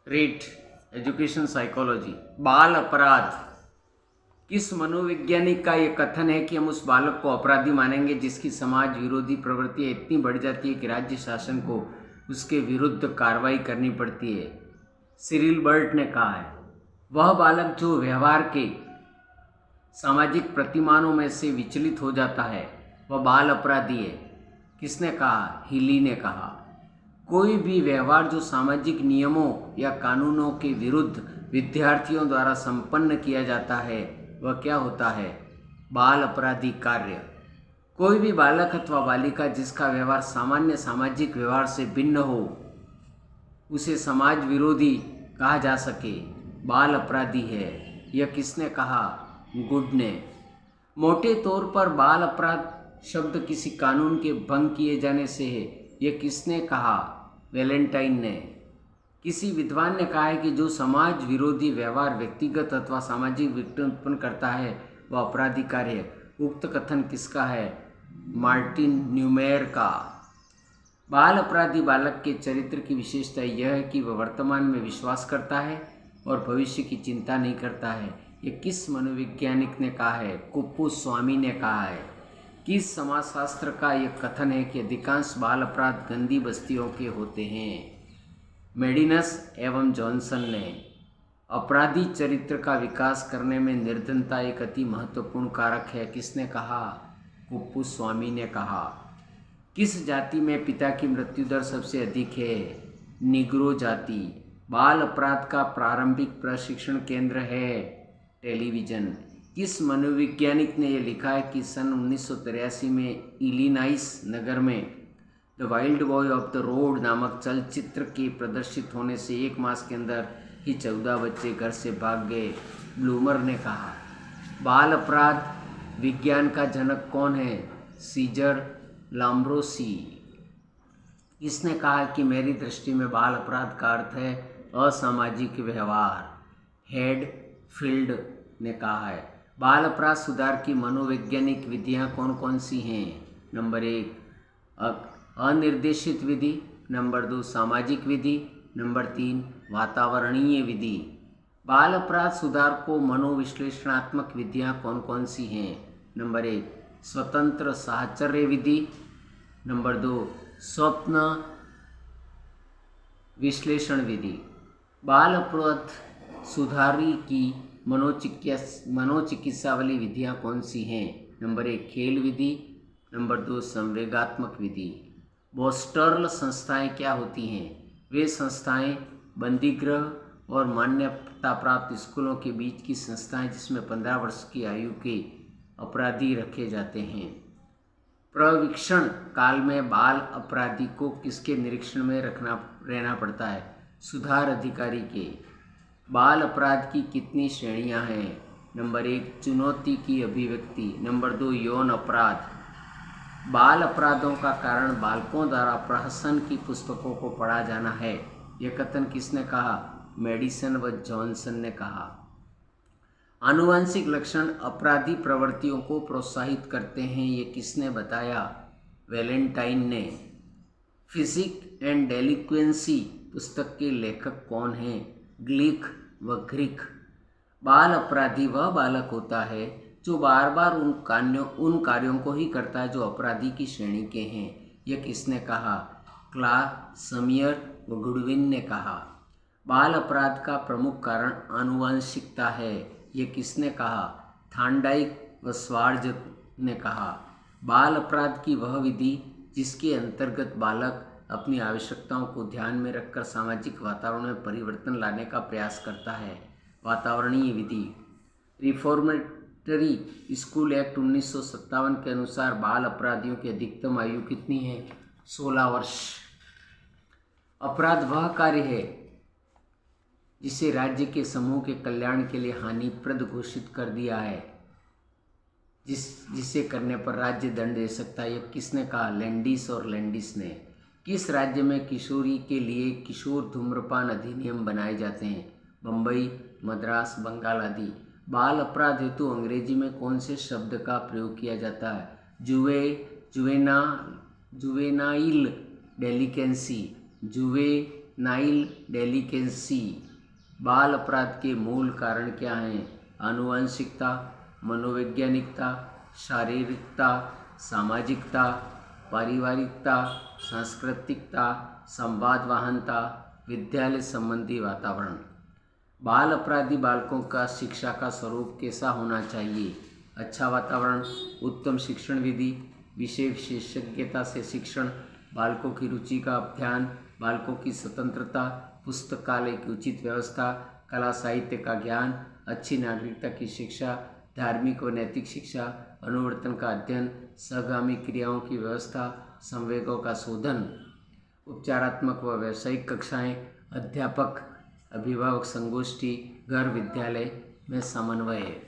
Read education psychology. बाल अपराध। किस मनोवैज्ञानिक का यह कथन है कि हम उस बालक को अपराधी मानेंगे जिसकी समाज विरोधी प्रवृत्तियां इतनी बढ़ जाती है कि राज्य शासन को उसके विरुद्ध कार्रवाई करनी पड़ती है? सिरिल बर्ट ने कहा है वह बालक जो व्यवहार के सामाजिक प्रतिमानों में से विचलित हो जाता है वह बाल अपराधी है। किसने कहा? हिली ने कहा कोई भी व्यवहार जो सामाजिक नियमों या कानूनों के विरुद्ध विद्यार्थियों द्वारा संपन्न किया जाता है वह क्या होता है? बाल अपराधी कार्य। कोई भी बालक अथवा बालिका जिसका व्यवहार सामान्य सामाजिक व्यवहार से भिन्न हो उसे समाज विरोधी कहा जा सके, बाल अपराधी है। यह किसने कहा? गुड ने। मोटे तौर पर बाल अपराध शब्द किसी कानून के भंग किए जाने से है। यह किसने कहा? वैलेंटाइन ने। किसी विद्वान ने कहा है कि जो समाज विरोधी व्यवहार व्यक्तिगत अथवा सामाजिक विघटन उत्पन्न करता है वह अपराधी कार्य है। उक्त कथन किसका है? मार्टिन न्यूमेयर का। बाल अपराधी बालक के चरित्र की विशेषता यह है कि वह वर्तमान में विश्वास करता है और भविष्य की चिंता नहीं करता है। यह किस मनोवैज्ञानिक ने कहा है? कुप्पुस्वामी ने कहा है। किस समाजशास्त्र का यह कथन है कि अधिकांश बाल अपराध गंदी बस्तियों के होते हैं? मेडिनस एवं जॉनसन ने। अपराधी चरित्र का विकास करने में निर्धनता एक अति महत्वपूर्ण कारक है। किसने कहा? कुप्पुस्वामी ने कहा। किस जाति में पिता की मृत्यु दर सबसे अधिक है? निग्रो जाति। बाल अपराध का प्रारंभिक प्रशिक्षण केंद्र है टेलीविज़न। किस मनोवैज्ञानिक ने यह लिखा है कि सन 1983 में इलिनॉइस नगर में the wild boy of the road नामक चलचित्र के प्रदर्शित होने से 1 मास के अंदर ही 14 बच्चे घर से भाग गए? ब्लूमर ने कहा। बाल अपराध विज्ञान का जनक कौन है? सीजर लाम्ब्रोसी। इसने कहा कि मेरी दृष्टि में बाल अपराध का अर्थ है असामाजिक व्यवहार। हेड फील्ड ने कहा है। बाल अपराध सुधार की मनोवैज्ञानिक विधियां कौन कौन सी हैं? नंबर 1 अनिर्देशित विधि, नंबर 2 सामाजिक विधि, नंबर 3 वातावरणीय विधि। बाल अपराध सुधार को मनोविश्लेषणात्मक विधियां कौन कौन सी हैं? नंबर 1 स्वतंत्र साहचर्य विधि, नंबर 2 स्वप्न विश्लेषण विधि। बाल अपराध सुधारी की मनोचिकित्सा वाली विधियां कौन सी हैं? नंबर 1 खेल विधि, नंबर 2 संवेगात्मक विधि। बोस्टर्ल संस्थाएं क्या होती हैं? वे संस्थाएं बंदीगृह और मान्यता प्राप्त स्कूलों के बीच की संस्थाएं जिसमें 15 वर्ष की आयु के अपराधी रखे जाते हैं। प्रशिक्षण काल में बाल अपराधी को किसके निरीक्षण में रहना पड़ता है? सुधार अधिकारी के। बाल अपराध की कितनी श्रेणियां हैं? नंबर 1 चुनौती की अभिव्यक्ति, नंबर 2 यौन अपराध। बाल अपराधों का कारण बालकों द्वारा प्रहसन की पुस्तकों को पढ़ा जाना है। यह कथन किसने कहा? मेडिसन व जॉनसन ने कहा। आनुवंशिक लक्षण अपराधी प्रवृत्तियों को प्रोत्साहित करते हैं। ये किसने बताया? वैलेंटाइन ने। फिजिक एंड डेलिक्वेंसी पुस्तक के लेखक कौन हैं? ग्लिक व ग्रिक। बाल अपराधी वह बालक होता है जो बार बार उन कार्यों को ही करता है जो अपराधी की श्रेणी के हैं। यह किसने कहा? क्लास समियर व गुडविन ने कहा। बाल अपराध का प्रमुख कारण आनुवंशिकता है। यह किसने कहा? थांडाइक व स्वार्ज ने कहा। बाल अपराध की वह विधि जिसके अंतर्गत बालक अपनी आवश्यकताओं को ध्यान में रखकर सामाजिक वातावरण में परिवर्तन लाने का प्रयास करता है, वातावरणीय विधि। रिफॉर्मेटरी स्कूल एक्ट 1957 के अनुसार बाल अपराधियों की अधिकतम आयु कितनी है? 16 वर्ष। अपराध वह कार्य है जिसे राज्य के समूह के कल्याण के लिए हानिप्रद घोषित कर दिया है, जिसे करने पर राज्य दंड दे सकता है। यह किसने कहा? लैंडिस और लैंडिस ने। किस राज्य में किशोरी के लिए किशोर धूम्रपान अधिनियम बनाए जाते हैं? बम्बई, मद्रास, बंगाल आदि। बाल अपराध हेतु अंग्रेजी में कौन से शब्द का प्रयोग किया जाता है? जुवेनाइल डेलिकेंसी, नाइल डेलिकेंसी। बाल अपराध के मूल कारण क्या हैं? आनुवंशिकता, मनोवैज्ञानिकता, शारीरिकता, सामाजिकता, पारिवारिकता, सांस्कृतिकता, संवादवाहनता, विद्यालय संबंधी वातावरण। बाल अपराधी बालकों का शिक्षा का स्वरूप कैसा होना चाहिए? अच्छा वातावरण, उत्तम शिक्षण विधि, विषय विशेषज्ञता से शिक्षण, बालकों की रुचि का अध्ययन, बालकों की स्वतंत्रता, पुस्तकालय की उचित व्यवस्था, कला साहित्य का ज्ञान, अच्छी नागरिकता की शिक्षा, धार्मिक व नैतिक शिक्षा, अनुवर्तन का अध्ययन, सहगामी क्रियाओं की व्यवस्था, संवेगों का शोधन, उपचारात्मक व व्यावसायिक कक्षाएं, अध्यापक अभिभावक संगोष्ठी, घर विद्यालय में समन्वय।